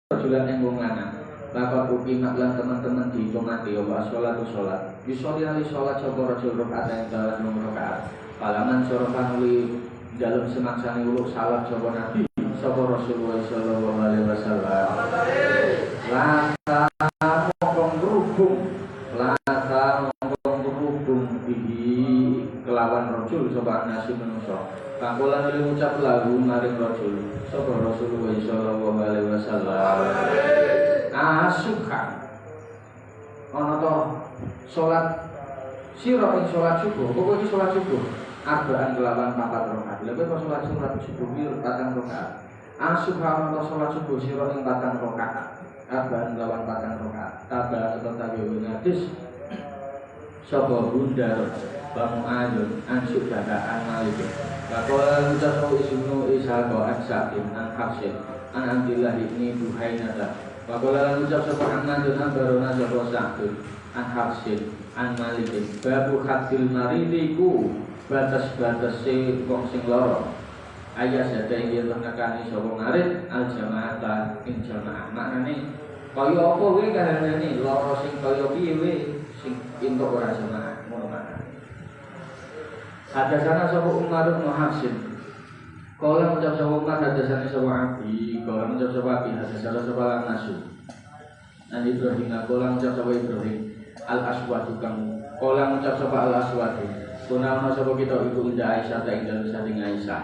rajulan yang wong lanang. Maka ukimat lan teman-teman dihitung-mati wa sholatu sholat. Bisoli ali sholat sapa rajul rakaat yang dalam nomor rakaat. Palaman sorokan uli dalam semaksani uluk salat sapa Nabi sapa Rasulullah sallallahu alaihi wasallam. Lata mongkong berhubung, lata mongkong berhubung bihi kelawan rajul sapa nasi manusa. Pangkulan oleh ucap lagu maring rajul sapa Rasulullah sallallahu alaihi wasallam. Asuka ana to salat sira ing salat subuh, pokoke salat subuh arba'an kelawan 4 rakaat. Lha kok salat subuh iki 4 rakaat. Asuka ana to salat subuh sira ing 4 rakaat. Arba'an kelawan 4 rakaat. Tabah tetapi hadis sapa bundar Bang Ayun ansuk dadaan malik. Kakola ucap ismu Ishaq an-Sa'im an-Hafsin an Abdillah ibni Buhainata. Kakola ucap sapa Ahmad an Barona sapa Sa'id an-Hafsin an Malikin. Babu hadil maridiku batas-batas wong sing lara. Ayat sada ing yen nekani sapa marid al-jamaata ing jamaah. Maknane kaya apa kowe kahanane lara sing kaya piye kowe sing entuk ora jamaah ngono maknane. Hadasana sapa Umar bin Hafsin. Kala ngucap sapa Umar hadasana sapa Abi, kala ngucap sapa Abi hadasana sapa Nasu. An Ibrahim kala ngucap sapa Ibrahim al-Aswad kang kala ngucap sapa al-Aswad. Kunaon sapa kita iku Indah Aisyah ta ing dalem saking Aisyah.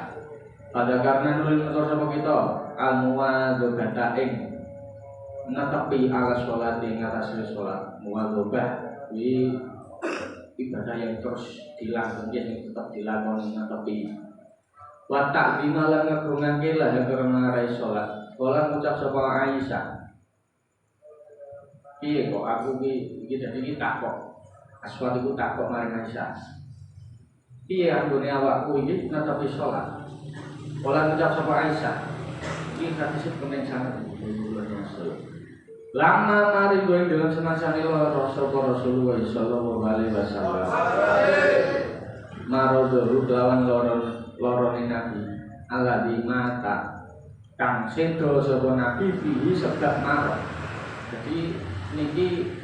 Pada karena nulung motor sapa kita al-muwadzabata ing netepi ala sholat ing ngatasi sholat. Muwadzabah kuwi ibadah yang terus dilakukan, yang tetap dilakukan tapi watak bimalan ngegungake lah yang karena rai sholat. Kala ngucap sapa Aisyah, piye kok aku iki dadi iki takok Aswad iku takok maring Aisyah, piye anggone awakku iki netepi sholat. Kala ngucap sapa Aisyah, iki hadis penting sangat. Lama mari gue dalam semasane Rasulullah sallallahu alaihi wasallam. Marodo lawan lorone Nabi. Alladzi mata kang sedo sapa Nabi fihi sebab marah. Jadi niki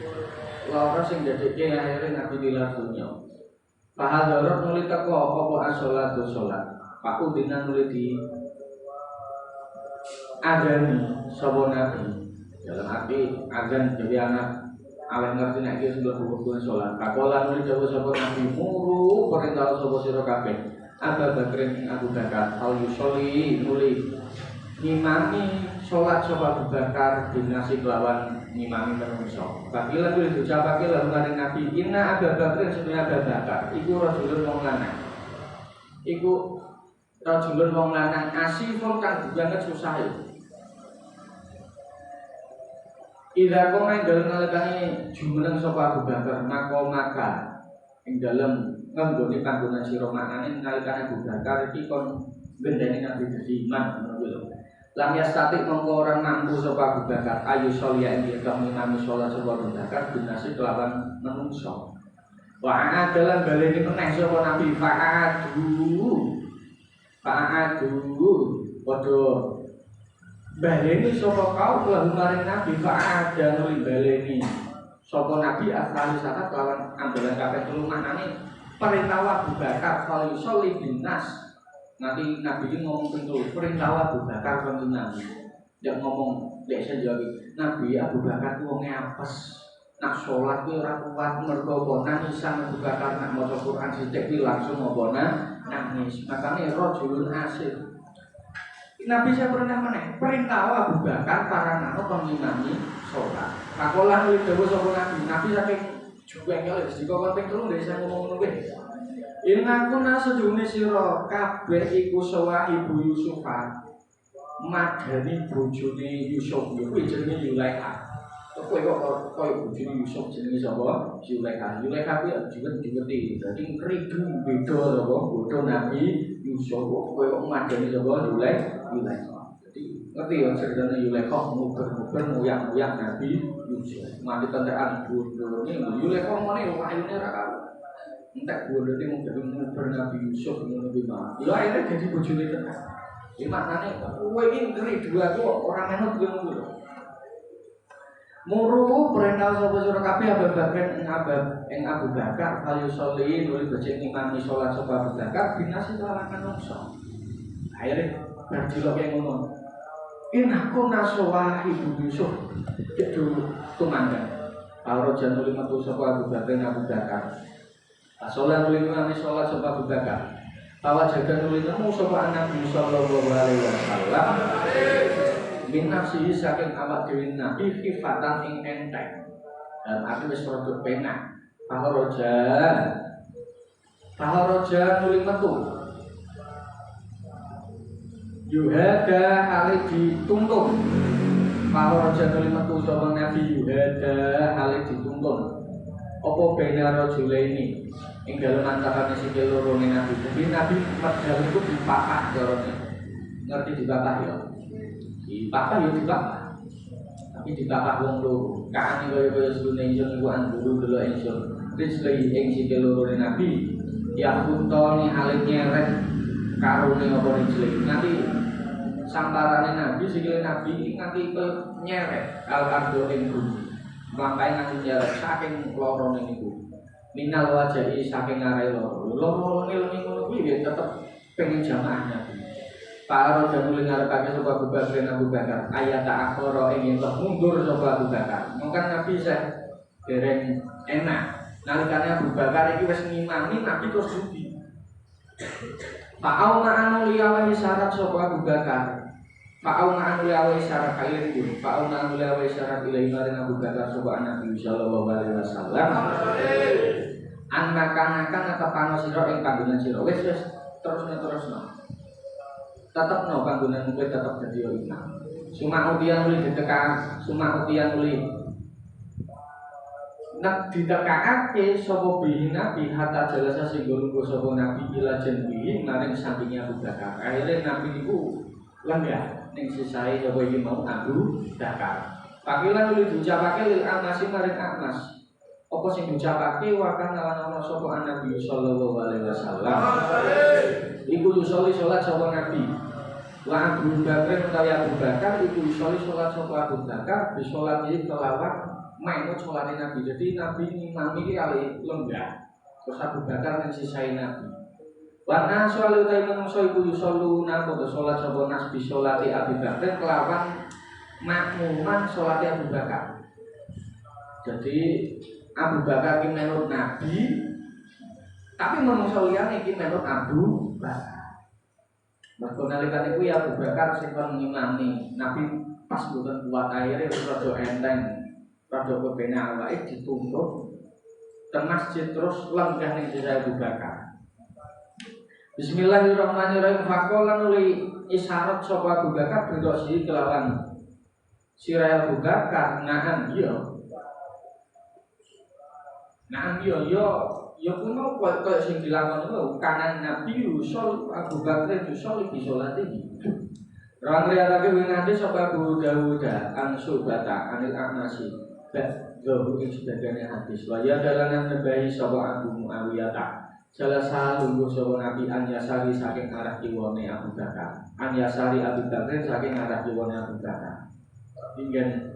lara sing dadekke akhire Nabi tilar dunya. Fahadarat nuli teko apa as-sholatu sholat. Pak Udina nuli di adani sapa Nabi. Dalam arti azan jadi anak awet ngerti nek iki sudah hukum salat. Kakola nuli dawuh sapa Nabi muru perintah sapa sira kabeh. Abu Bakrin Abu Bakar al yusolli nuli ngimami salat sapa Abu Bakar dinasi kelawan ngimami manungsa. Bakila nuli diucapake lan maring Nabi inna Abu Bakrin sedaya Abu Bakar iku rajulun wong lanang. Iku rajulun wong lanang asifun kang banget susahe. Ida kona ing dalem nalikane jumeneng sapa Abu Bakar maka ing dalem nggone panggonan sira makane nalikane Abu Bakar iki kon gendene Nabi dadi iman ngono lho. Lam yastatik mongko ora mampu sapa Abu Bakar ayu sholia ing dikam imam salat sapa Abu Bakar binasi kelawan menungso. Wa adalan baleni meneh sapa Nabi fa'adu padha baleni sapa kau lan maring Nabi fa'ada nuli baleni sapa Nabi asal sakat lawan ambalan kabeh telu maknane perintah Abu Bakar fal yusolli bin nas. Nanti Nabi ini ngomong pintu perintah Abu Bakar kan Nabi. Dia ngomong dek sejauh Nabi Abu Bakar ku wong apes. Nak salat ku ora kuat mergo apa nangis Abu Bakar nak maca Quran sithik ki langsung apa nangis. Makane rajulun asir. Nabi saya pernah perintah Abu Bakar para nano pengimami sholat. Kakolah nuli dawuh sapa Nabi saking juga ngel wis dikon ping 3 dari saya ngomong ngono kuwi. Inna kunna sedune sira kabeh iku sawahibu Yusufan. Madani bojone Yusuf kuwi jenenge Yulaikha. Kowe kok koyo bojone Yusuf jenenge sapa? Yulaikha. Yulaikha kuwi juwet-juweti. Dadi kridu beda sapa bodho Nabi Yusuf. Kowe kok madani sapa Yulaikha. Jadi ngerti ya ceritanya Yulaikha muber-muber ngoyak-ngoyak Nabi Yusuf. Mati tentekan bodoh ini Yulaikha ngene wayune ra karo. Entek bodoh ini muber Nabi Yusuf ngono kuwi mah. Ya akhirnya jadi bojone tenan. Iki maknane kowe iki ngeri dua kok ora menut kowe ngono. Muru perintah sapa sira kabeh Abu Bakar ing Abu Bakar kali sholli nuli becik ngimami salat sapa Abu Bakar binasi kelawan manungsa. Akhire berdilok kaya ngono. Inaku nasowa Ibu Yusuf kedu tumangga. Para januli metu sapa Abu Bakar Abu Bakar. Salat nuli ngimami salat sapa Abu Bakar. Bahwa jaga nuli nemu sapa Nabi sallallahu alaihi wasallam. Min nafsihi saking awak dhewe Nabi khifatan ing enteng. Dan aku wis rada penak. Paharaja nuli metu. Yuhada hale dituntun. Paharaja nuli metu sapa Nabi Yuhada hale dituntun. Apa bena rajula ini ing dalem antarane sikil loro Nabi. Jadi Nabi medal iku dipapah carane. Ngerti dipapah ya? Dipapah ya dipapah. Tapi dipapah wong loro. Kaane kaya sedune ingsun iku angguru delok ingsun. Rizli ing sikil loro Nabi. Ya kuntoni hale nyeret karone apa rizli. Nanti samparane Nabi sikil Nabi nganti nyeret al-ardo ing bumi. Mlampahe nganti nyeret saking lorone niku. Minal wajahi saking ngarai loro. Loro ngelingi ngono kuwi tetep pengen jamaah Nabi. Para raja mulai ngarepake sapa Abu Bakar ayat akhara ing yen mundur sapa Abu Bakar. Mungkin Nabi saya dereng enak. Nalikane Abu Bakar iki wis ngimami Nabi terus rugi. Fa'au ma'anu liyawa isyarat sapa Abu Bakar. Fa'au ma'anu liyawa isyarat kalian itu. Fa'au ma'anu liyawa isyarat ilahi maring Abu Bakar sapa Nabi sallallahu alaihi wasallam. Anak-anakan atepano sira ing panggonan sira. Wis terusno. Tetepno panggonan kowe tetep dadi imam. Suma utian muli ditekak, suma utian muli nak ditekakake sapa bihi Nabi hatta jalasa sing lungguh sapa Nabi ila janbihi maring sampinge Abu Bakar. Akhire Nabi niku lenggah ning sisae sapa iki mau Abu Bakar. Pakilan muli diucapake lil Anas maring Anas. Apa sing diucapake wakan lan ana sapa Nabi sallallahu alaihi wasallam. Iku yusoli sholat sapa Nabi. Wa Abu Bakar utawi Abu Bakar iku yusoli sholat sapa Abu Bakar bi sholat iki kelawan mainut sholat Nabi. Jadi Nabi ngimami iki kali lenggah. Terus Abu Bakar ning sisae Nabi. Wa nasul utawi manungsa iku yusoluna padha sholat sapa nas bi sholati Abu Bakar kelawan makmuman sholat Abu Bakar. Jadi Abu Bakar iki menurut Nabi, tapi manungsa liyane iki menurut Abu Bakar. Mergo nalika niku ya Abu Bakar sing kon ngimami, Nabi pas boten kuat akhire rada enteng, rada kepenak awake dituntut teng masjid terus lenggah ning sira Abu Bakar. Bismillahirrahmanirrahim. Faqala nuli isyarat sapa Abu Bakar birosi kelawan sira Abu Bakar nahan iya. Nahan iya ya kuno kaya sing dilakoni wae kanan Nabi Yusuf Abu Bakar Yusuf iki salat iki. Ran riyatake winate sapa Abu Dawud an Subata anil Ahnasi. Zahu ing sebagian hadis. Wa ya dalanan nabahi sapa Abu Muawiyah. Salah satu sapa Nabi an yasari saking arah kiwane Abu Bakar. An yasari Abu Bakar saking arah kiwane Abu Bakar. Ingen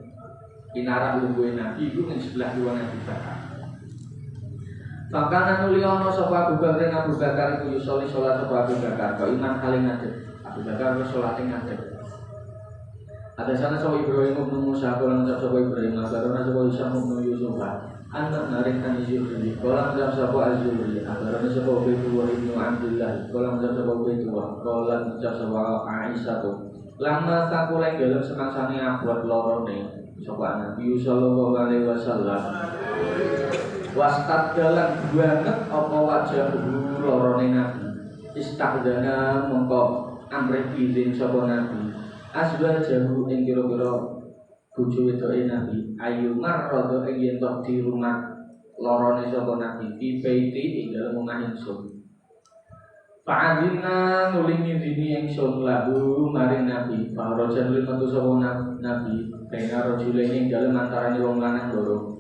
inara lungguhe Nabi iku ning sebelah kiwane Abu Bakar. Fakana nuli ana sapa Abu Bakar Abu Bakar iku yusoli salat sapa Abu Bakar kok iman kali ngadeg. Abu Bakar wis salat ngadeg. Ada sana sapa Ibrahim bin Musa kala ngucap sapa Ibrahim karena sapa Yusuf bin Yusuf anak narik kan Zuhri kala ngucap sapa Az-Zuhri karena sapa Ubaydullah bin Abdullah kala ngucap sapa Ubaydullah kala ngucap sapa Aisyah tuh lama takule dalam semangsane abot lorone sapa Nabi sallallahu alaihi wasallam. Wastat dalam banget apa wajah lorone Nabi. Istagdana mongko amrih izin sapa Nabi. Asbah jahu ing kira-kira bojo wedoke Nabi. Ayu marrado ing yen tok di rumah lorone sapa Nabi. Fi baiti ing dalem omah ingsun. Fa'adina nulingi dini ingsun lahu maring Nabi. Fa'rojan lima tu sapa Nabi. Kena rojule ing dalem antarane wong lanang loro.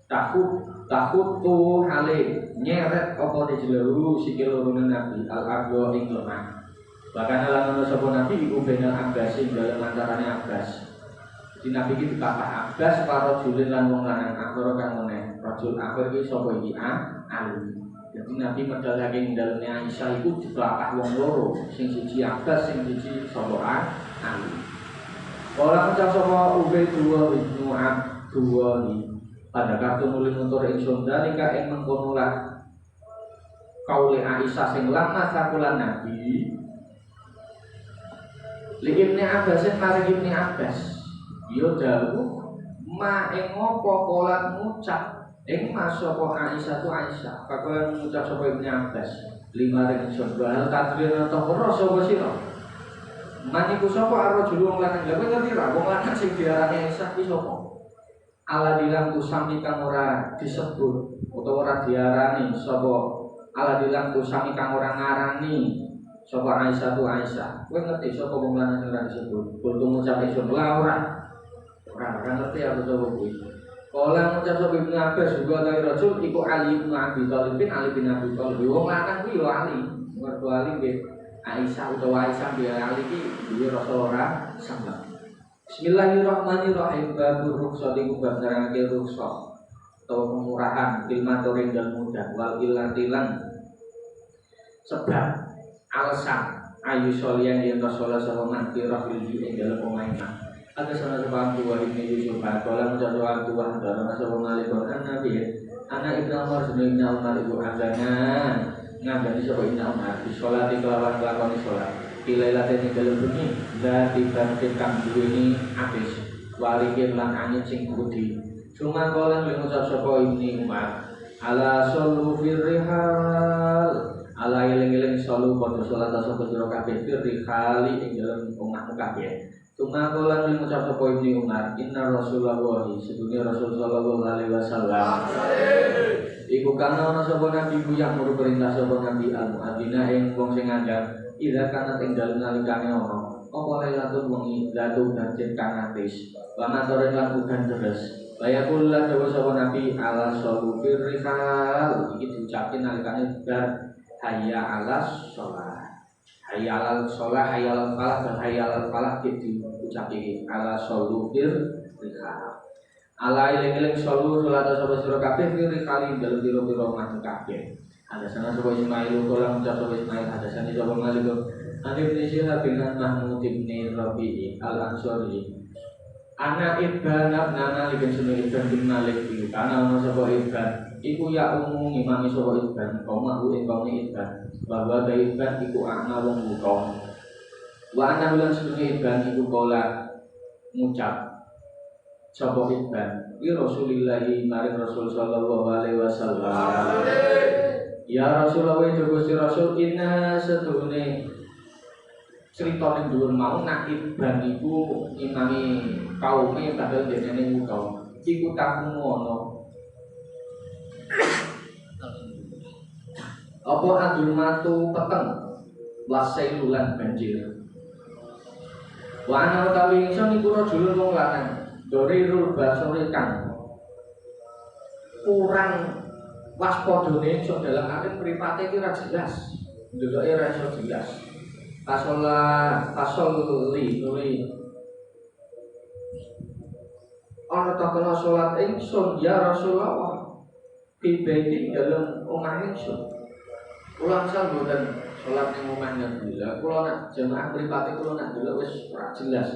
Takut tu hale nyeret apa dijelu sikil lorone Nabi al-ardo ing lemah. Bahkan lan ana sapa Nabi iku benal Abbas ing dalem antarane Abbas. Di Nabi iki dipapah Abbas karo julin lan wong lanang akhir kang meneh. Rajul akhir iki sapa iki? Ali. Jadi Nabi medal saking daleme Aisyah iku dipapah wong loro, sing siji Abbas, sing siji sapa Ali. Ora ngucap sapa Ubay dua Ibnu Abdullah pada kartu nulis motor ingsun dalika ing mengkono lah kaule Aisyah sing lama sakulan Nabi li Ibnu Abbas maring Ibnu Abbas yo dalu ma ing apa kolat ngucap ing masapa Aisyah tu Aisyah pakolan ngucap sapa Ibnu Abbas lima ring ingsun bahal kadrina ta ora sapa sira maniku sapa arrojul wong lanang lha ngerti ra wong lanang sing diarani Aisyah ki sapa ala dilang kusami kang ora disebut utawa ora diarani sapa ala dilang kusami kang ora ngarani sapa Aisyah tu Aisyah kowe ngerti sapa wong lanang sing ora disebut kudu ngucap ingsun ora ngerti aku sapa kuwi. Kala ngucap sapa Ibnu Abbas juga ta rajul iku Ali bin Abi Thalib Ali bin Abi Thalib. Wong lanang kuwi yo Ali. Mergo Ali nggih Aisyah utawa Aisyah biar Ali iki duwe rasa ora sama. Bismillahirrahmanirrahim. Babur rukhsah iku bab nerangake rukhsah atau kemurahan ilmatoring dan mudah wal ilatilan sebab alasan ayu solian yang rasulullah sallallahu alaihi wasallam ing dalam pemainah ada salah seorang tua ini Yusuf kalau menjadi tua dalam masa pengalikon Nabi anak Ibnu Umar Ibnu Umar ibu azana ngabani sapa Ibnu Umar di sholat di kelawan lakoni sholat pilailaten ing dalam bengi dadi bangkit kang duweni apis walikin lan angin sing budi cuma kolan ngucap sapa Ibnu Umar ala sallu fir rihal ala eling-eling salu padha salat sapa sira kabeh fir rihali ing dalam omahmu kabeh. Tuma kolan mengucap sapa Ibnu Umar, inna Rasulullah sedunia Rasul sallallahu alaihi wasallam. Iku kana ana sapa nabi ku yang muru perintah sapa nabi al-muadzina ing wong sing ngandhang, ida kana ing dalem nalikane ana. Apa lailatul wengi datu banjir kang atis. Wa matoren lan udan deres. Bayakul lan dawuh sapa nabi ala sallu firrihal iki diucapke nalikane bar hayya alas shalah. Hayya alal shalah, hayya alal falah dan hayya alal falah diucapke ala sallu firrihal. Ala iling-iling sallu salat sapa sira kabeh firrihal dalem pira-pira mati kabeh. Ada sana sapa Ismail kula ngucap sapa Ismail ada sana sapa Malik Ani bin Syihab bin Mahmud bin Rabi'i al-Ansari. Anak Ibn Malik bin Malik iki kana ana sapa Ibn iku ya ngimami sapa Ibn koma ing kaum Ibn bahwa Ibn iku ana wong buta. Wa ana lan sedune Ibn iku kala ngucap sapa Ibn ya Rasulillah maring Rasul sallallahu alaihi wasallam. Ya Rasulullah wa Rasul inna sedune cerita ning dhuwur mau nak Ibn iku imami kaume padahal dene buta. Iku tak ngono. Apa adul matu peteng wasailulan banjir. Wa ana utawi ingsun iku rajulun wong lanang dorirul basore kang kurang waspadane ingsun dalam arti mripate iki ora jelas. Ndeloke ora iso jelas. Pasoli nuli ana ta kena salat ingsun ya Rasulullah tiba-tiba dalam omah ingsun. Kula asal mboten salat ning omah Nabi. Lah kula nak jamaah mripate kula nak delok wis ora jelas.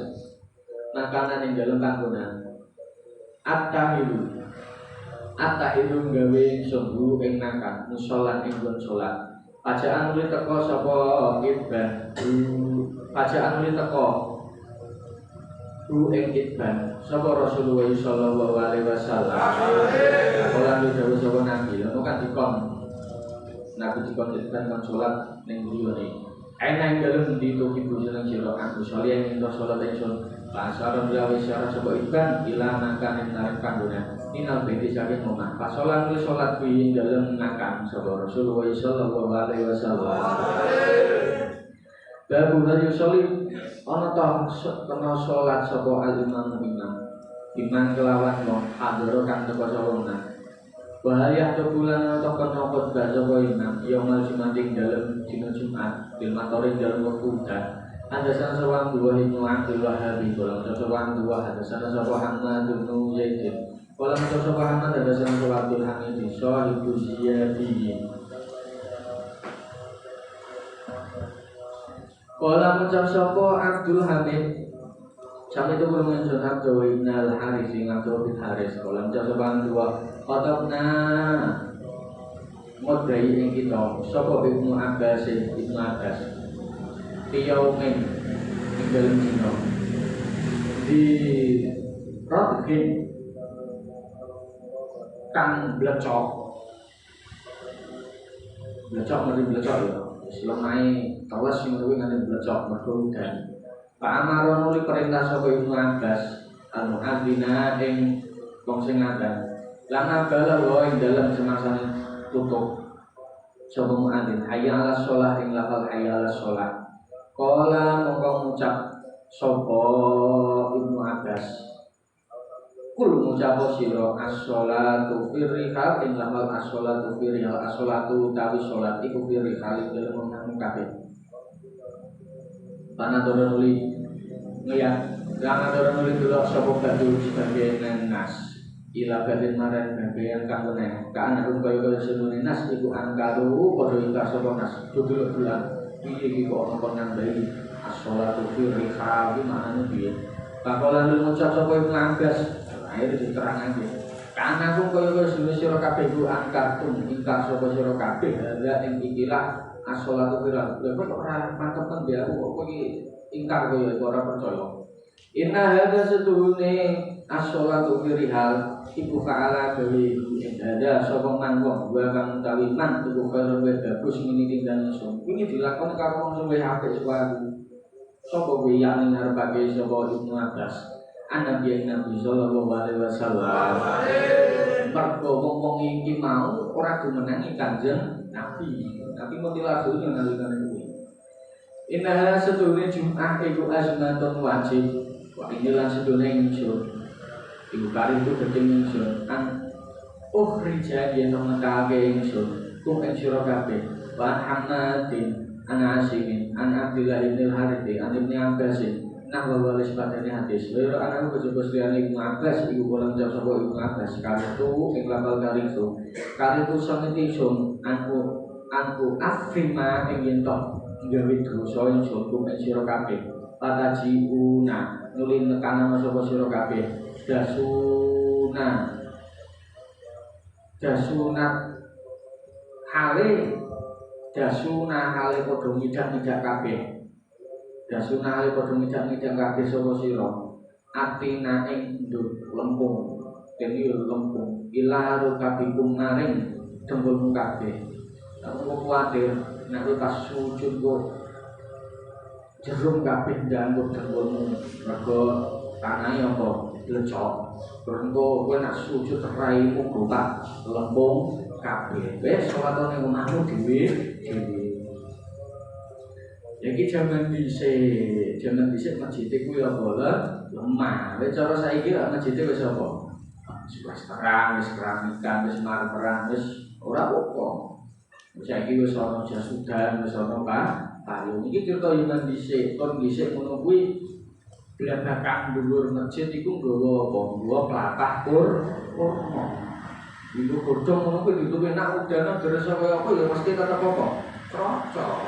Makanan ning dalem panggonan. At-tahidu gawe sungguh ing nakan musala ing nggon salat. Pajaan nuli teko sapa Ibn. Pajaan nuli teko ing Ibn sapa Rasulullah sallallahu alaihi wasallam. Kala dawuh sapa Nabi, ono kan dikon Nabi dikonsisten kan sholat ning gurune. Ana ing dalem dito ibu jeneng sira aku saleh ing sholat ingsun. Pasaran gawe syarat sapa iban ila makan ing tarik panggonan. Inal beti saking omah. Pasolan kuwi sholat kuwi ing dalem makan sapa Rasulullah sallallahu alaihi wasallam. Babu hari sholli ana ta kena sholat sapa al-imam imam kelawan wong hadro kang teko sapa bahaya bulan atau kena khutbah sapa imam yaumul jumat ing dalem dina Jumat bil matoring dalem wektu udan Hadatsana sawan dua Ibnu Abdul Wahhab qala sawan dua hadatsana sawan Muhammad bin Zaid qala sawan Muhammad hadatsana sawan Abdul Hamid sahibu Ziyadi qala ngucap sapa Abdul Hamid sampai itu belum mention Abdul Ibnal Haris ing Abdul bin Haris qala ngucap sawan dua qatobna modai ing kita sapa Ibnu Abbas Tiyaumin ing dalam dino di Rodgin kang blecok mari blecok ya selamae tawas sing luwih ngene blecok mergo udan Pak Amaro nuli perintah saka Ibnu Abbas anu adina ing wong sing ngadan lan abala wa ing dalam semasane tutup sapa muadzin hayya 'alas shalah ing lafal hayya 'alas shalah Kala mongko ngucap sapa Ibnu Abbas kul ngucap sira as-sholatu fi rihal ing lafal as-sholatu fi rihal as-sholatu tawi salat iku fi rihal dalam menang kabeh panadoro nuli ngeliat panadoro nuli delok sapa batu sebagai nas ila badin maran bagian kang meneh kan kaya semene nas iku angkaru padha ingkar sapa nas duduk-dudukan piye iki kok ana nambahi as-sholatu fi rihal iki maknane piye bakolan ngucap sapa Ibnu Abbas akhire diterangake kan aku kaya sira kabeh ku angkatun ingkar sapa sira kabeh ya ing ikilah as-sholatu fi rihal lha kok ora mantep kan dia aku kok iki ingkar kaya ora percaya inna hadza setuhune as-sholatu fi rihal iku fa'ala gawe ada sapa man wong wa kang utawi man iku karo bagus ngene tinggal iso iki dilakoni karo wong sing apik saka sapa kuwi yang ngarepake sapa Ibnu Abbas Nabi sallallahu alaihi wasallam mergo wong iki mau ora dimenangi Kanjeng Nabi motivasinya nalikane kuwi inna setuhune Jumat iku azmatun wajib wa inilah sedune ingsun ibu kari itu gedeng ingsun rija dia nomekake ingsun kum ing sira kabeh wa Hamadin an Asimin an Abdillah bin Harith an Ibnu Abbas nah wa wali sepadane hadis loro ana kejaba liyane Ibnu Abbas iku kula njawab sapa Ibnu Abbas karitu ing lafal karitu samiti ingsun aku afrima ing yen tok gawe dosa ingsun kum ing sira kabeh patajiuna nuli nekana sapa sira kabeh dasuna hale padha ngidak-ngidak kabeh sapa sira atina ing lempung ila rukabikum maring dengkulmu kabeh aku kuwatir nek pas sujud kok jerum kabeh ndanggo dengkulmu mergo tanah apa lecok berengko kowe nak sujud raimu gopak lempung kabeh wis salat ning omahmu dhewe iki jaman dhisik masjid kuwi apa lemah wis cara saiki lak masjid wis apa wis terang wis keramikan wis marmeran wis ora apa saiki wis ana jasudan wis ana payung iki cerita jaman dhisik kon dhisik ngono kuwi belakang dhuwur masjid iku nggawa apa? Nggawa platah kurma. Iku kurma ngono kuwi ditutupi nak udan deres kaya apa ya mesti tetep apa? Crocok.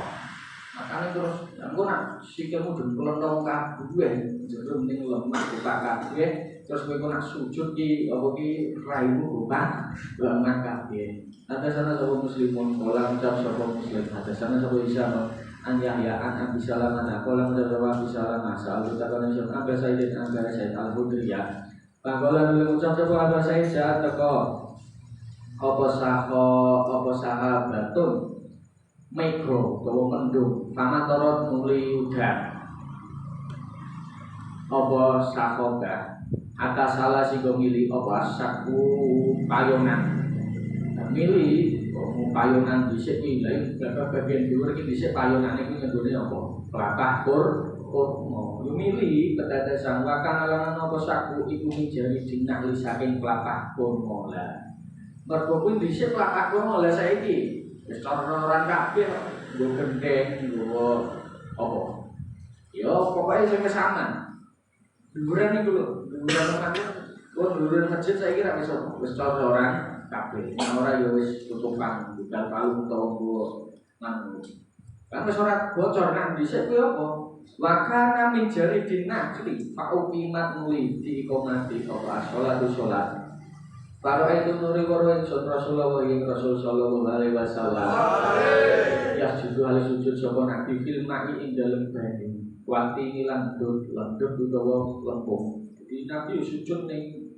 Makane terus engko nak sikilmu dempelno kabeh jero ning lemah buka kabeh terus kowe nak sujud ki apa ki raimu buka lemah kabeh. Ada sana sapa muslimun kala ngucap sapa muslim ada sana sapa Isa an Yahya an Abi Salamah qala mudawwa Abi Salamah sa'al takana syam Abi Sa'id al-Khudriyah qala ngucap sapa Abi Sa'id saat teko apa sahabatun mikro utawa mendung pamatorot muli udan apa sahabat atas salah sing milih apa saku payonan milih payonan dhisik iki lha bagian dhuwur iki dhisik payonan iki nggone apa platah kurma yo milih ketetesan wakan lan apa saku iku mijari dinali saking platah kurma lah mergo kuwi dhisik platah kurma lah saiki wis cara-caran kabeh nggo gendeng nggo apa Yo pokoknya sing kesaman. Duren iku lho, duren nang duren masjid saya kira wis cocoran kabeh. Nek ora ya wis tutupan, budal palu utawa nggo nang. Kan wis ora bocor nang dhisik kuwi apa? Wakana min jari dinakli fa'uqimat mulidi komati apa sholatu sholat. Para itu nuri waro ingsun Rasulullah yang Rasul sallallahu alaihi wasallam. Ya judu ali sujud sapa nabi fil ma'i ing dalem banyu. Wati ngilang landut utawa lempung. Jadi nabi sujud ning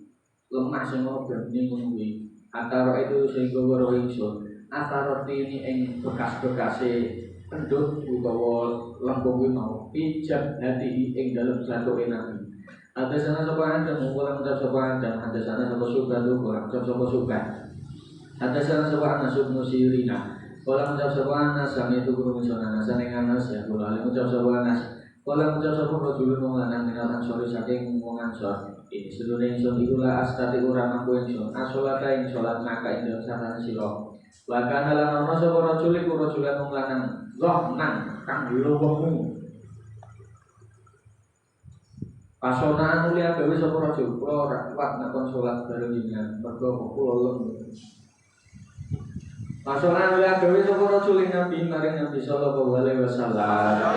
lemah sing ono banyu ngono kuwi. Antara itu sehingga waro ingsun. Antara ini ing bekas-bekase pendut utawa lempung kuwi mau pijak hati ing dalem jatuhe nabi. Ada sana sopan dan mengulang ucap sopan dan ada sana sopan suka tuh ulang ucap sopan suka. Ada sana sopan nasub nusirina. Ulang ucap sopan nas kami itu guru misalnya nasan yang anas ya. Ulang ucap sopan nas. Ulang ucap sopan rojulun menganan dengan ansori saking mengansor. Ini seluruh yang son itulah astati urang aku yang son. Asolata yang sholat maka yang dalam sana siro. Bahkan dalam nama sopan rojulik rojulan menganan. Loh nang kang lubangmu. Pasona mulia gawe sapa raja kula ora kuat nakon salat bareng jenengan mergo kula lem. Pasona mulia gawe sapa raja ing Nabi maring Nabi sallallahu alaihi wasallam.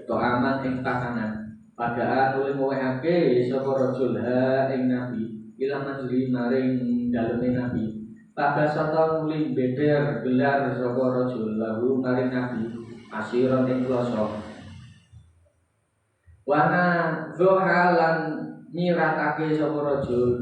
To aman ing takanan. Padhaan oleh ngowehake sapa raja ing Nabi ila manjli maring daleme Nabi. Pada sata muli beber gelar sapa raja lalu maring Nabi asiron ing kloso. Wana zohalan miratake sapa rajul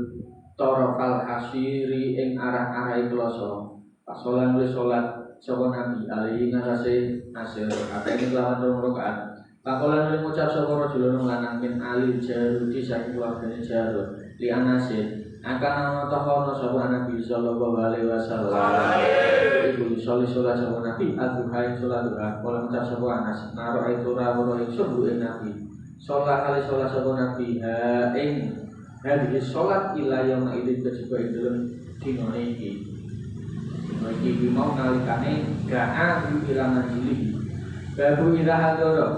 torofal hasiri ing arah-arah kloso. Pasolan wis salat sapa nabi alaihi ngasase asir apa ini lawan rong rakaat. Pakolan wis ngucap sapa rajul lanang min alil jarudi saking keluargane Jarud li anase akan ana tahono sapa nabi sallallahu alaihi wasallam. Iku salat sapa nabi adzuha salat duha kala ngucap sapa Anas naro itu rawuh ing subuh nabi. Sholat kali sholat sapa nabi ing hadhihi sholat ila yauma idin kejaba ing dalem dina iki. Dina iki mau nalikane ga'a ila manjili. Babu ila hadara.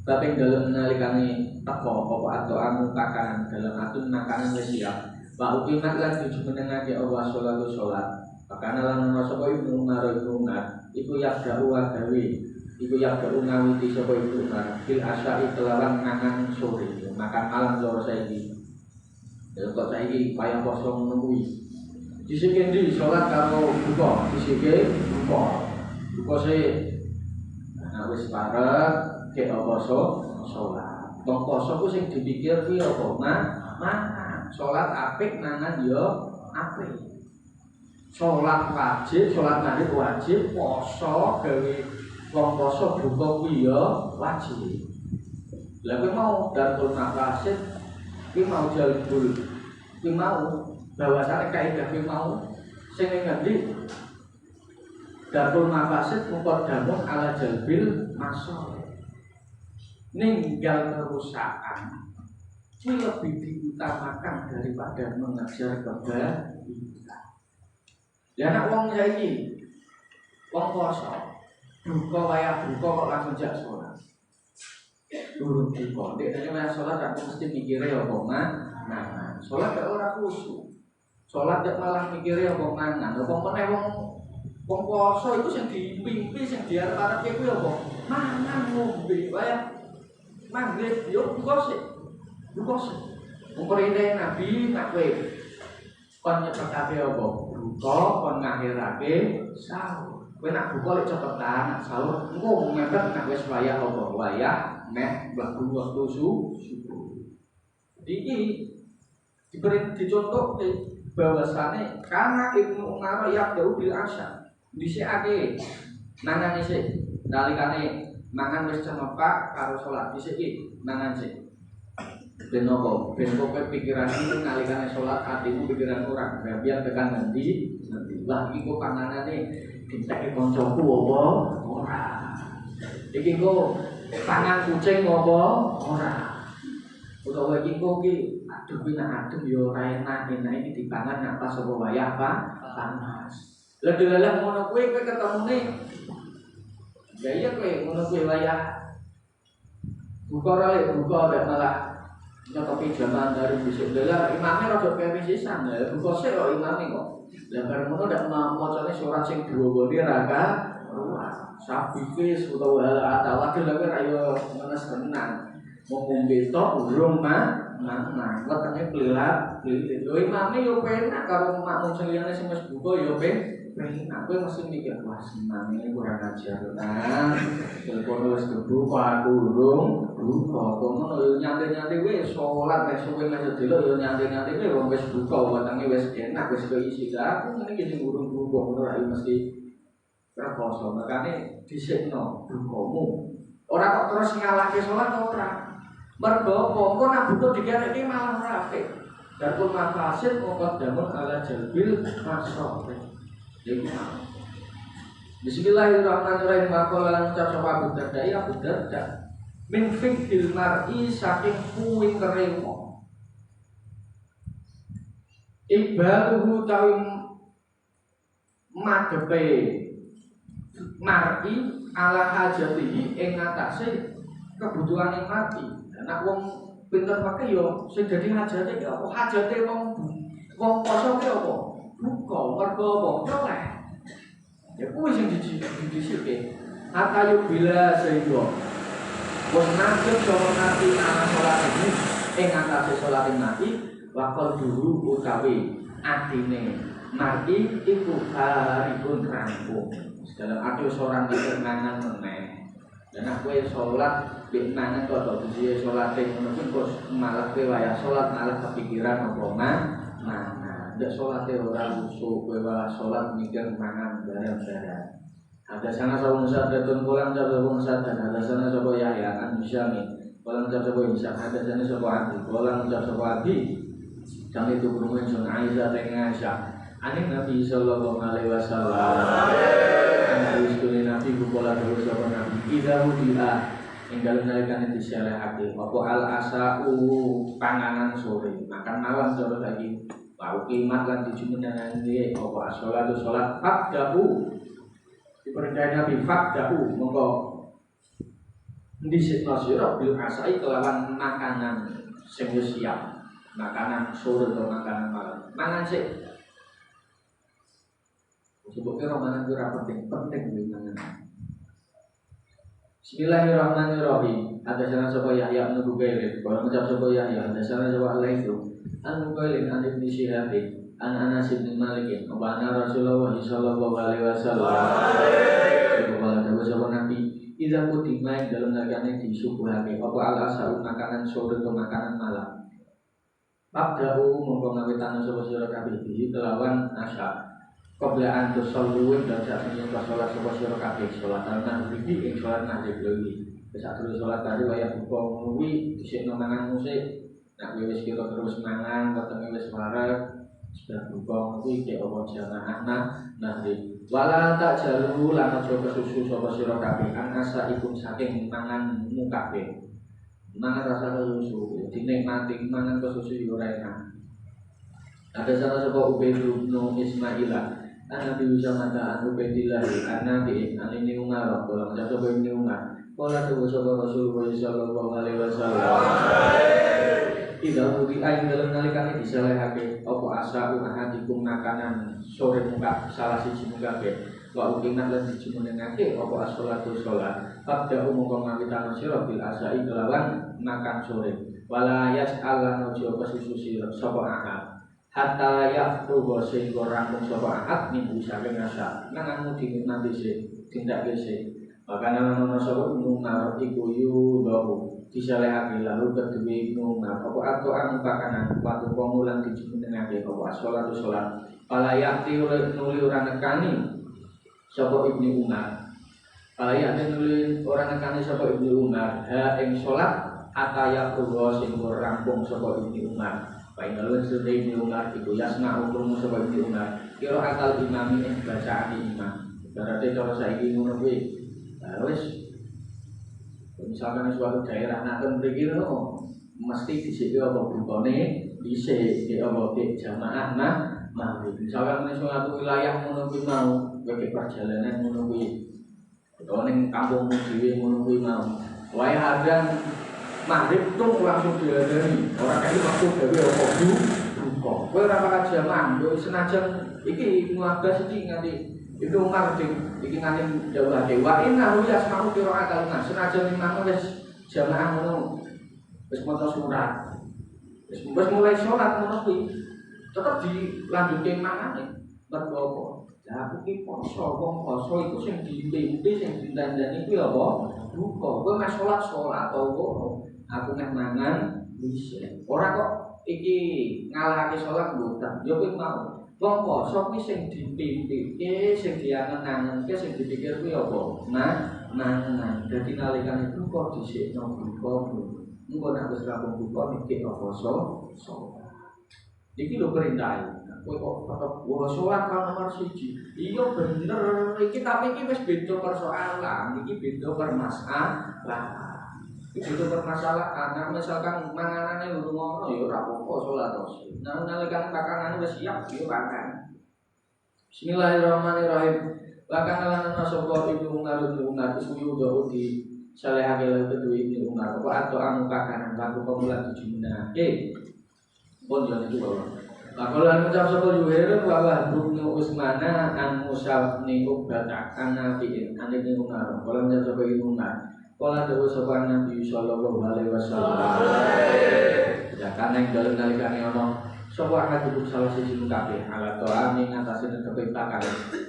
Tapi dalem nalikane teko apa atau amu takanan dalam atun makanan wis siap. Wa uqimat lan dijumenengake Allah sholatu sholat. Makana lan ana sapa Ibnu Umar iku yaqda'u wa gawe. Iku yang berungawiti sapa itu fil asyai kelawan mangan sore makan malam loro saiki. Ya kok saiki payah poso ngono kuwi. Disike ndi salat karo buka, disike buka. Buka se ana wis parek ke poso salat. Wong poso ku sing dipikir kuwi apa? Mangan. Salat apik mangan ya apik. Salat wajib, salat maghrib wajib, poso gawe wong poso buka kuwi ya wajib. Lah kuwi mau darul nafasid, kuwi mau jalbul. Kuwi mau bahwasane kaidah kuwi mau sing ngendi darul nafasid muqaddamun ala jalbil masalih. Ninggal kerusakan kuwi lebih diutamakan daripada mengejar kebaikan. Ya nek wong saiki wong poso buka wayah buka kok langsung jak sholat. Durung buka, dia wayah sholat aku mesti mikirnya apa mangan. Sholat gak ora khusyuk. Sholat gak malah mikirnya apa mangan. Apa meneh wong poso itu sing dipimpi sing diarep-arep kuwi apa? Mangan ngombe wayah maghrib yo buka sik. Buka sik. Wong perintah Nabi nak kowe kon nyepakake apa? Buka kon ngakhirake sahur. Kowe nak buka lek cepetan, nak sahur engko mepet nak wis wayah apa? Wayah meh mlebu waktu subuh. Iki diberi dicontoh bahwasane karena Ibnu Umar yaqdau bil asya. Dhisikake mangan isik nalikane mangan wis cemepak karo salat dhisik iki mangan sik. Ben apa? Ben kowe pikiran iki nalikane salat atimu pikiran ora biar tekan nanti lah iki kok panganane diteke koncoku apa ora. Iki kok pangan kucing apa ora. Utawa iki kok iki aduh kuwi nak adem ya ora enak iki dipangan nak pas apa wayah panas. Lah delalah ngono kuwi kowe ketemune. Ya iya kowe ngono kuwi wayah buka rale buka nek malah nyotopi jaman dari bisik lah imamnya rada kene sisan ya buka sik kok imame kok lah bareng ngono nek macane surat sing duwe raga sabike utawa hal atau lagi ayo menes tenan ngombe tok urung nang wetenge pelilap yo imame yo penak karo makmum sing liyane sing wis buka yo penak kowe mesti mikir wah imame kurang ajar tenan telepon wis kebuka aku urung buka kono yo nyantai-nyantai wis salat nek suwe mesti delok yo nyantai-nyantai wong wis buka wetenge wis enak wis keisi aku ngene iki sing urung buka ngono ra mesti rekoso makane dhisikno bukamu ora kok terus ngalahke salat ora mergo apa kok nak butuh dikereke malah ora apik darul mafasid mongko damun ala jalbil masyarakat iku Bismillahirrahmanirrahim maqala lan ucap sapa Abu Darda ya Abu Darda min fikil mar'i saking kuwi keremo ibaluhu tawim madhepe mar'i ala hajatihi ing atase kebutuhane mar'i nek wong pinter pakai yo sing dadi hajate ki apa hajate wong poso ki apa buka mergo apa oleh ya kuwi sing didhisike atayu bila sehingga wong nasib sapa nanti ana salat iki ing atase salat mati wakal dulu utawi atine mati iku haripun rampung dalam arti seorang mikir mangan meneh dan aku sholat di mangan kok dadi sholat ngono kuwi kok malah waya sholat malah kepikiran apa mana ndak sholat ora usuk kowe malah sholat mikir mangan barang-barang ada sana sapa Musa datun pulang sapa Musa dan ada sana sapa Yahya kan bisa nih pulang sapa Isa ada sana sapa Abi pulang sapa Abi kami itu berumur sun Aisyah dengan Aisyah aning Nabi sallallahu alaihi wasallam Nabi bukola dulu sapa Nabi idahu dia ing dalem nalikane diselehake apa al asau panganan sore makan malam cara lagi bau kimat lan dijumenane apa salat fakdahu diperintah Nabi fakdahu monggo dhisikno sira bil asai kelawan makanan sing wis siap makanan sore atau makanan malam mangan sik sebutnya romanan itu penting mangan. Bismillahirrahmanirrahim. Ada sana sapa Yahya bin Bukailin. Kalau mengucap sapa Yahya, ada sana sapa Al-Laitsu. An-Bukailin an Ibnu Syihab, an Anas bin Malik, abana Rasulullah sallallahu alaihi wasallam. Kalau ada sapa Nabi, idza kutima dalam nagane disuguhake apa al-asal makanan sore atau makanan malam. Abdahu mongko ngawitan sapa sira kabeh iki kelawan asya. Qabla an tusallu dan saat ini salat sapa sira kabeh salat maghrib ing salat maghrib lagi. Saat terus salat tadi waya buka kuwi dhisikno mangan musik. Nek wis kira terus mangan wetenge wis wareg sudah buka kuwi kaya apa jamaah maghrib. Wala tak jalu lan aja kesusu sapa sira kabeh an asaikum saking mangan kabeh. Mangan rasa kesusu dinikmati mangan kesusu yo ora enak. Ada salah sapa Ubaidullah bin Ismailah Nabi bisa mata anu bedillah Nabi ini Umar kalau ada coba ini Umar kalau ada coba Rasulullah sallallahu alaihi wasallam tidak budi aing dalam nalikan ini disalehake apa asa hadikum makanan sore muka salah siji muka be wa ukinat lan dijumenengake apa as-sholatu sholat pada umum pengawitan sira bil asai kelawan makan sore wala yas'alan ojo kesusu sapa akal hatta yafrugo sehingga rampung sapa ahad minggu saking asa nanganmu dinikmati sih tindak sih bahkan ana sapa umar iku yudahu disalehake lalu kedue ibnu umar apa atoan pakanan watu pemulan dijumenengake apa salat pala yakti nuli ora nekani sapa ibnu umar pala yakti nuli ora nekani sapa ibnu umar ha ing salat hatta yafrugo sehingga rampung sapa ibnu umar Painalun sudah Ibnu Umar itu yasna hukum sebab Ibnu Umar kira akal imami bacaan imam berarti kalau saya ingin menurut harus misalkan suatu daerah nakon berikir mesti disini apa bukone disini apa jamaah maghrib misalkan suatu wilayah menunggu mau bagi perjalanan menunggu kalau neng kampung dewi menunggu mau wae hadang maghrib tung langsung diadani. Ora kaya waktu dhewe apa buka. Kowe ora bakal jaman, yo senajan iki muabas iki nganti itu ngarep iki nganti jawabake. Wa inna hu yasma'u qira'atal nas. Senajan imam wis jamaah ngono. Wis maca surat. Wis mulai salat ngono kuwi tetep dilanjutke mangane. Mergo apa? Lah aku ki poso, wong poso iku sing diinti sing ditandani kuwi apa? Buka. Kowe meh salat to aku meh mangan wis. Ora kok iki ngalahake salat mboten. Ya kuwi mau. Wong poso kuwi sing dipintike, sing diangen-angenke, sing dipikir kuwi apa? Mangan. Dadi nalikane buka dhisikno buka. Engko nek wis rampung buka mikir poso salat. Iki lho perintah. Kowe kok tetep salat kan nomor 1. Iya bener. Iki tapi iki wis beda persoalan. Iki beda permasalahan. Iki beda permasalahan karena misalkan manganane lho ngono ya ora apa-apa salat terus. Nah nalikan pakanane wis siap ya pakan. Bismillahirrahmanirrahim. Bahkan lan sapa ibu ngarut suyu di salehake lan kedue ibu ngarut atau anu pakanan lagu pemulaan 7 menit. Pun jalan itu bawah. Kalau mengucap sapa yuhir wa ruknu usmana an musab ni ubata anafiin ane ni umar. Kalau mengucap sapa umar. Kalau dewe sapa Nabi sallallahu alaihi wasallam. Ya kan yang dalam nalikane ono sapa akad cukup salah siji kabeh ala to'ami ngatasi netepe pakan.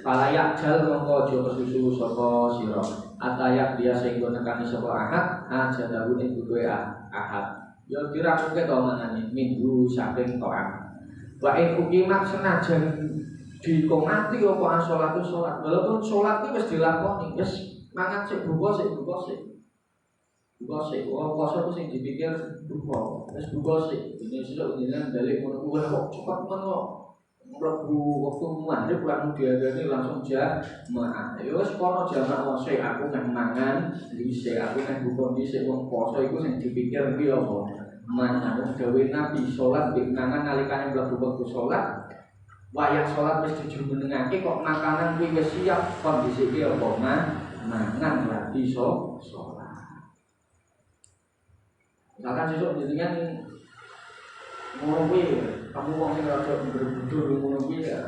Palayak jal mongko aja kesusu sapa sira. Atayak dia sing nekani sapa ahad aja dawu ing kuwe ahad. Ya dirakuke to manane minggu saking to'am. Wa in ukimat senajan dikomati apa salatu salat. Walaupun salat iki wis dilakoni, wis mangan sik buka sik. Buka sik. Wong puasa ku sing dipikir buka. Wis buka sik. Ini sesuk jenengan balik ngono kuwi kok cepet ngono. Mlebu wektu maghrib langsung diadani langsung jamaah. Ya wis kono jamaah sik aku nang mangan dhisik, aku nang buka dhisik wong puasa iku sing dipikir kuwi apa? Mangan gawe Nabi salat dik mangan nalikane mlebu wektu salat wayah salat wis dijumenengake kok makanan kuwi wis siap kondisi iki apa mangan lagi salat. Misalkan sesuk jenengan ngono kuwi kamu wong sing rada berbudul ngono kuwi ya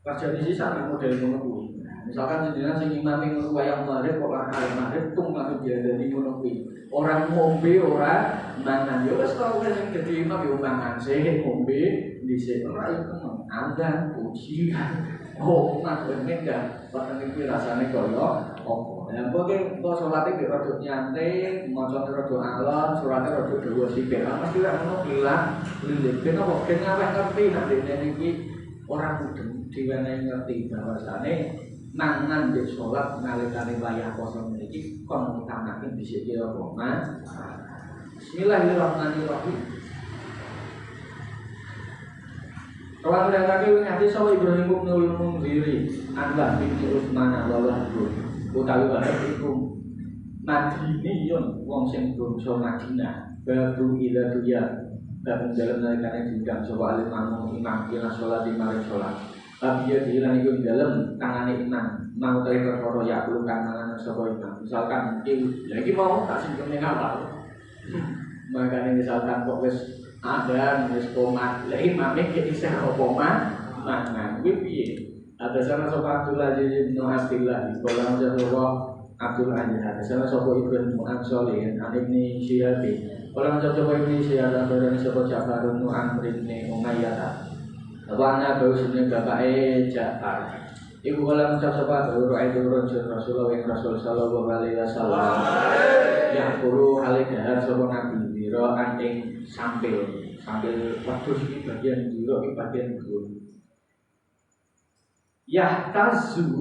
kerjane sisa model ngono kuwi. Misalkan jenengan sing imame ngono wayah maghrib kok maghrib tung langsung diadani ngono kuwi. Orang ngombe ora mangan yo wis tau sing dadi imam yo mangan sik ngombe dhisik ora yo temen azan ujian mak bener gak paten iki rasane kaya apa ya pokoke kok salate ki rada nyantai macane rada alon surate rada dawa sithik mesti ora ngono bilang lilih ben apa ben awake ngerti nek dene iki ora mudeng diwenehi ngerti bahwasane mangan di sholat nalikane wayah kosong iki kon utamaken dhisik ya apa Bismillahirrahmanirrahim. Kalau mendapatkan hadis sama Ibrahim bin Munziri Anwar bin Utsman wallahu utawi wae iku Madiniyun wong sing bangsa Madinah baru ila duya dan dalam nalikane diundang sapa alim imam ila sholat di mari sholat. Tapi dia dihilang itu di dalam tangannya imam mau dari perkara ya belum tangan sapa imam. Misalkan iki mau tak singkene awal. Makanya misalkan kok wis ada wis komat, lha imame ki isih apa mangan kuwi piye? Ada sana sapa Abdul Aziz bin Abdullah kalau sapa Abdul Aziz ada sana sapa Ibnu Ansoli Ibnu Syihab kalau sapa Ibnu Syihab dan sapa Ja'far bin Amr bin Umayyah. Wana bau sini bapake Ja'far. Ibu kala ngucap sapa bau itu Rasulullah yang Rasul sallallahu alaihi wasallam. Ya guru hale dahar sapa Nabi dira anting sampil wedhus iki bagian dira iki bagian guru. Ya tazu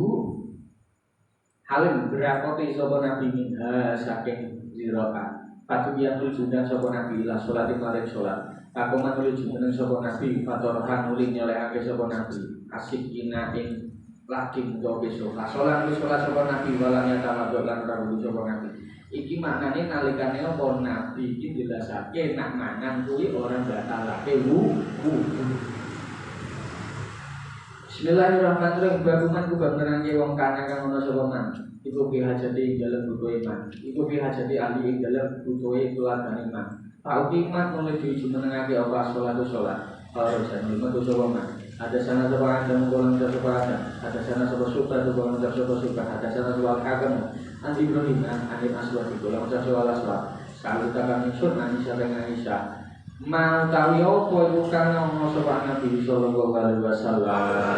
hale berakoti sapa Nabi minha saking ziraan. Patu biatul jundan sapa Nabi la salat maring salat. Aku manuli jumeneng sapa Nabi fatorhan nuli nyolehake sapa Nabi asik ina ing lagi utawa besok salat sapa Nabi walanya tamadok lan rawu sapa Nabi iki maknane nalikane apa Nabi iki dijelasake nak mangan kuwi ora batalake wudu. Bismillahirrahmanirrahim. Baguman ku nerangke wong kana kang ana sapa man. Iku bihajati ing dalem butuhe man. Iku bihajati ahli ing dalem butuhe keluargane man. Pauki man mulai dijumenengake apa salatu salat. Harus lima tu sapa man. Ada sana sapa ada golongan sapa ada sana sapa suka golongan sapa suka, ada sana sapa kagem. Anti Ibrahim anti aswad golongan sapa aswad. Salut kami sun Aisyah dengan Aisyah. Mau tahu apa itu karena ono sapa Nabi sallallahu alaihi wasallam.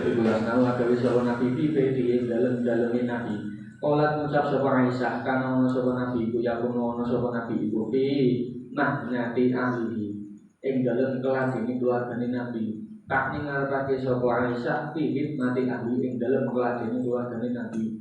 Iku asnau agawe sapa Nabi piye di dalem-daleme Nabi. Olat ngucap sapa Aisyah karena ono sapa Nabi iku ya ono sapa Nabi iku fi nah nyati ahli ing dalem keladene keluargane Nabi. Tak ningalake sapa Aisyah fi mati ahli ing dalem keladene keluargane Nabi.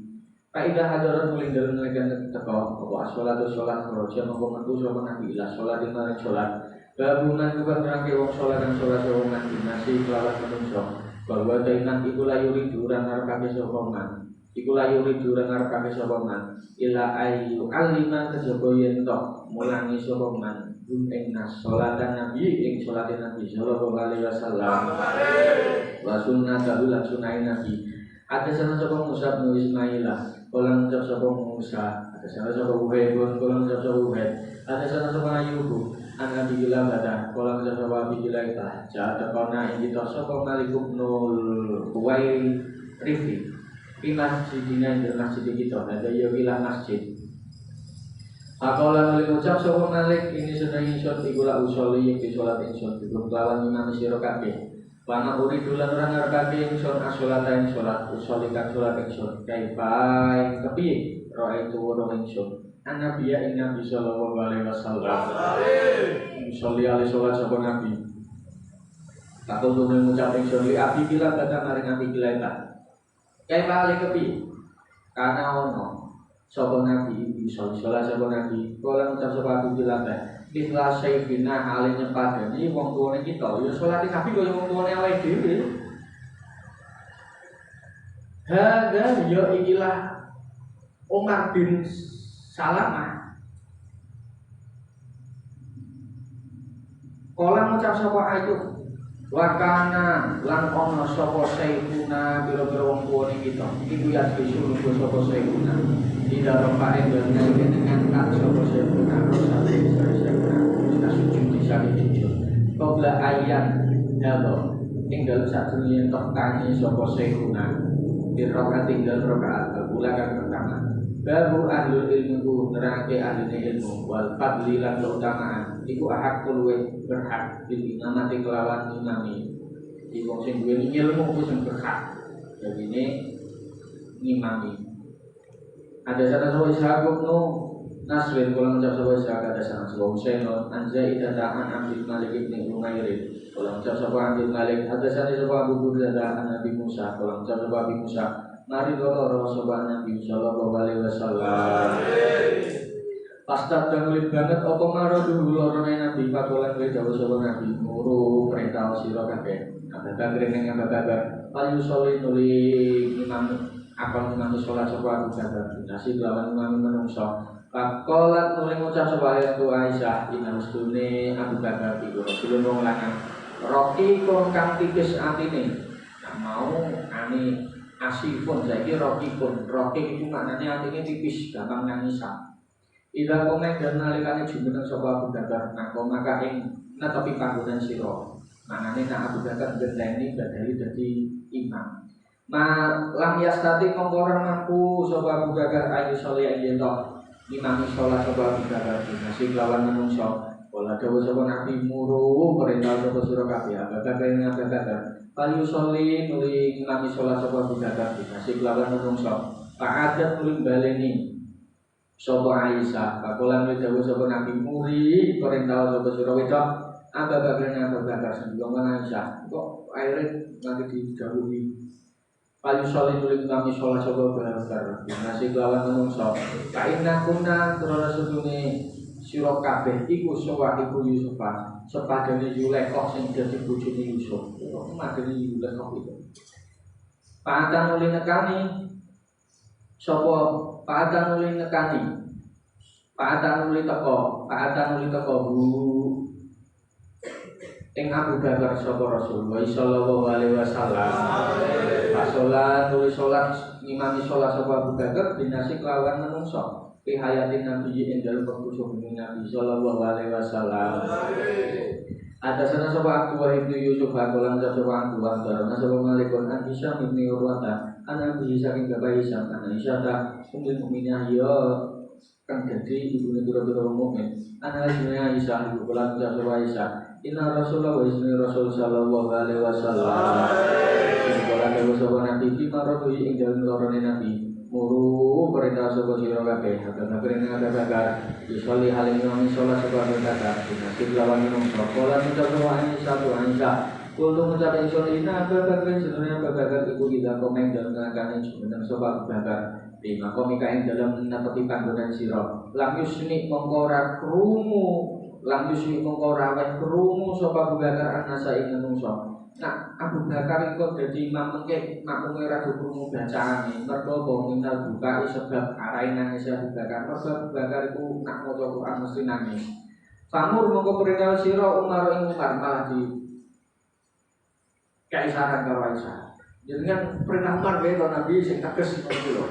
Kaidah hadaran muling dalem ngeken teko apa salatu salat roja mongko metu sapa Nabi ila salat ing maring salat babunan bukan nerangke wong salat dan salat wong nabi nasi kelawan menungso bahwa dainan iku layuri durang ngarepake sapa man iku layuri durang ngarepake sapa man ila ayu alima kejaba yen tok mulangi sapa man ing nas salatan nabi ing salate nabi sallallahu alaihi wasallam wa sunnatahu lan sunai nabi. Ada sana sapa Musa bin Ismailah, kolang ucap sapa Musa, ada sana sapa Uhaibun, kolang ucap sapa Uhaib, ada sana sapa Ayyubu, anak bigilah badan, kolang ucap sapa bigilah ita, jatuh kona ing kita sapa Malikum nul Huwai Rifi, di masjidina ing masjid kita, ada yawilah masjid. Apalah nuli ucap sapa Malik ini sedang insyot ikulah usoli yang disolat insyot, iku kelawan imam sira kabeh. Wana uri dulan orang ngarepake ingsun asolata ing salat usolikan salat ingsun kaifa kepiye roh itu wono ingsun annabiya ing nabi sallallahu alaihi wasallam usolli alaihi salat sapa nabi takut tulen ngucap ingsun li abi bila kata maring abi bila ta kaifa kepiye kana ono sapa nabi usolli salat sapa nabi kala ngucap sapa abi bila ta Islah sayyidina hale nyepadani wong tuane kita ya salate nabi kaya wong tuane awake dhewe. Hadza ya ikilah Umar bin Salamah. Kala ngucap sapa Ayub wa kana lan ana sapa sayyidina biro-biro wong tuane kita. Iku ya disuruh sapa sayyidina. Tidak rompae dengan tak sapa sayyidina sujud di sami sujud. Qabla ayat halo tinggal satu yang tok tani sapa sekuna di rakaat tinggal rakaat bulan pertama. Baru ahlul ilmu nerangke ahli ilmu wal fadli lan keutamaan iku ahakul berhak bil imamati kelawan imami. Di wong sing duwe ilmu ku sing berhak. Jadi ini ngimami. Ada sana sapa Ishaq bin Nasrin kolang ucap sapa Ishaq ada sana sapa Husain an Zaid an Abdul Malik bin Umair kolang ucap sapa Abdul Malik ada sana sapa Abu Burdah an Nabi Musa kolang ucap sapa Abi Musa mari karo sapa Nabi sallallahu alaihi wasallam. Pastap dan ulit banget apa maro dulu lorone Nabi pakolan kowe dawuh sapa Nabi muru perintah sira kabeh ada kagring ning kabar payu soli nuli imam akan imam salat sapa Abu Bakar nasi lawan imam menungso pakolan nuli ngucap sapa itu Aisyah inna mustune Abu Bakar iku rasulun wong lanang roki kon kang tipis atine nah mau ane asifun saiki roki itu maknane atine tipis gampang nangis. Ida komen dan nalikane jumeneng sapa Abu Bakar maka ing netepi panggonan sira. Manane nek Abu Bakar ngenteni badhe dadi imam. Lam yastati mongko ora mampu sapa Abu Bakar ayu salih yen to imam salat sapa Abu Bakar nasi lawan menungso. Wala dawuh sapa Nabi muru perintah sapa sira kabeh Abu Bakar ing Abu Bakar. Ayu salih nuli imam salat sapa Abu Bakar nasi lawan menungso. Pa'adat nuli baleni sapa Aisyah pakolan dawuh sapa Nabi muri perintah sapa sira wedok Abu Bakar sebelum Aisyah kok akhirnya nanti didhawuhi payu salih nulis kami sholat sapa Bakar nasi lawan menungso kainna kunna krana sedune sira kabeh iku iku Yusuf sepadane Zulaikha sing dadi bojone Yusuf madene Zulaikha itu padang nuli nekani sapa padang nuli nekani padang nuli teko bu ing Abu Bakar sapa Rasulullah sallallahu alaihi wasallam. Salat tulis salat ngimami salat sapa Abu Bakar binasi kelawan menungso fi hayatin Nabi ing dalem wektu subuh Nabi sallallahu alaihi wasallam. Ada sana sapa Abu Wahid Yusuf hakolan sapa Abu Wahid sapa Malikun an Hisyam bin Urwata an Abi Hisyam bin Hisyam an Aisyah ummul mukminin ya kang dadi ibune pira-pira mukmin. Ana ismine Aisyah ibu kula sapa Aisyah. Inna Rasulullah wa ismi Rasul sallallahu alaihi wasallam. Kala dewe sapa Nabi ki marang ing dalem lorone Nabi. Muru perintah sapa sira kabeh, agama perintah bakar. Isoli hal ini wong salat sapa bakar. Nasib lawan menungso. Kala ngucap wae satu Aisyah. Kulo ngucap ingsun ina bakar jenenge bakar iku tidak komen dalem kanane jeneng sapa bakar. Di makomika ing dalem nepeti panggonan sira. Lam yusni mongko ora krungu Lam yusni mongko ora krungu sapa bakar anasa ing menungso. Nah, Abu Bakar iku dadi imam mengke makmume ora krungu bacaane. Mergo minal buka sebab arahe nangis Abu Bakar. Mergo Abu Bakar iku nak maca Quran mesti nangis. Famur mongko perintah sira Umar ing Umar malah di kaisaran karo Aisyah. Jenengan perintah Umar wae to Nabi sing tegas ngono lho.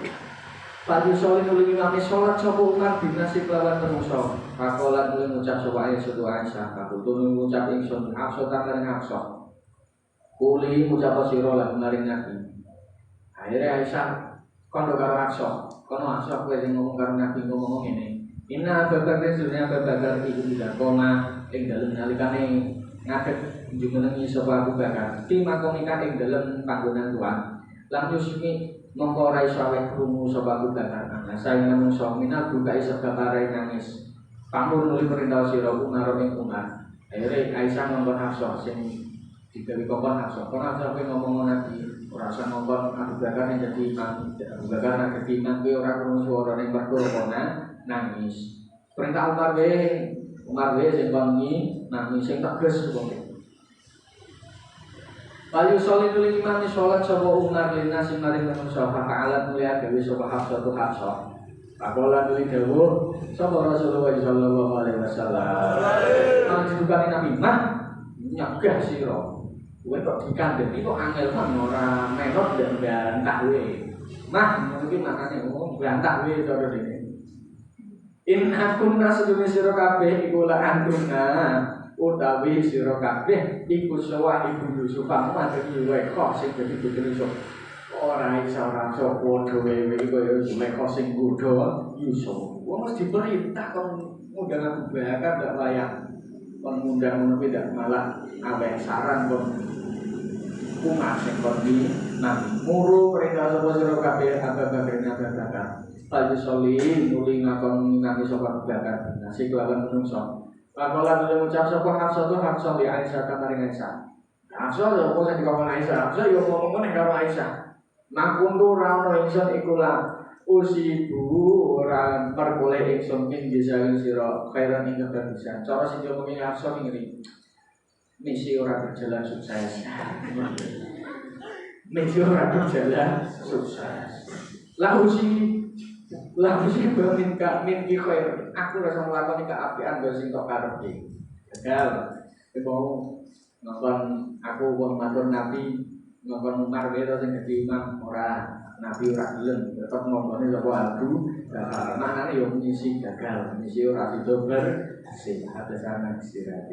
Fadil sholli nuli imami sholat sapa Umar binasi kelawan menungso. Pakolan nuli ngucap sapa Aisyah. Kakutu nuli ngucap ingsun Hafsah tambahan Hafsah. Kuli ngucap sira lan maring Nabi. Akhire Aisyah kondo karo Hafsah. Kono Hafsah kowe sing ngomong karo Nabi ngomong ngene. Inna babakar dunya babakar iku tidak koma ing dalem nalikane ngadeg jumenengi sapa Abu Bakar. Ti makomika ing dalem panggonan tuan. Lam yusmi mongko ora iso aweh krungu sapa Abu Bakar. Nah, saing menungso minal buka sebab arek nangis. Pamur nuli perintah sira Umar ing Umar. Akhire Aisyah ngomong Hafsah sing digawe kongkon Hafsah. Kono Hafsah kowe ngomong Nabi, ora usah ngomong Abu Bakar yang dadi imam. Abu Bakar nek dadi imam kowe ora krungu suarane mergo nangis. Perintah Umar wae sing wengi nangis sing tegas kok. Bayu sholat nuli imam sholat sapa Umar linasi maring manungsa fa'alat mulia dewe sapa Hafsah tu Hafsah. Pakola nuli dawuh sapa Rasulullah sallallahu alaihi wasallam. Nang dibukani Nabi mah nyegah sira. Kowe kok dikandhani kok angel men ora menot dan bantah wae. Mah mungkin makane ngomong bantah wae cara dene. In akunna sedune sira kabeh iku la antuna utawi sira kabeh iku sawa ibu Yusuf materi wae kok sing dadi putri Yusuf. Ora iso ora padha wewe kaya Zulaikha sing nggodha Yusuf. Wong mesti diperintah kon ngundang Abu Bakar ndak layak. Kon ngundang ngono tidak malah aweh saran kon umat sing kon di nang muru perintah sapa sira kabeh Abu Bakar. Ayo soli nuli ngakon nganti sapa bakar nasi kelawan menungso. Pakola nuli ngucap sapa Hafsah tu Hafsah li Aisyah kamaring Aisyah. Hafsah yo kok sing dikon Aisyah. Hafsah yo ngomong nek karo Aisyah. Nakuntu ra ono ingsun iku la usibu ora perboleh ingsun ing bisa sira khairan ing kebagusan. Cara sing diomongi Hafsah ngene. Misi ora berjalan sukses. Misi ora berjalan sukses. Lah mesti min khair. Aku rasa nglakoni keapian yo sing tok karepe. Gagal. Mau nonton aku wong matur Nabi nonton Umar wae sing dadi imam ora Nabi ora gelem tetep ngomongne sapa Abu Bakar. Manane yo misi gagal, misi ora sido berhasil. Ada sana istirahat.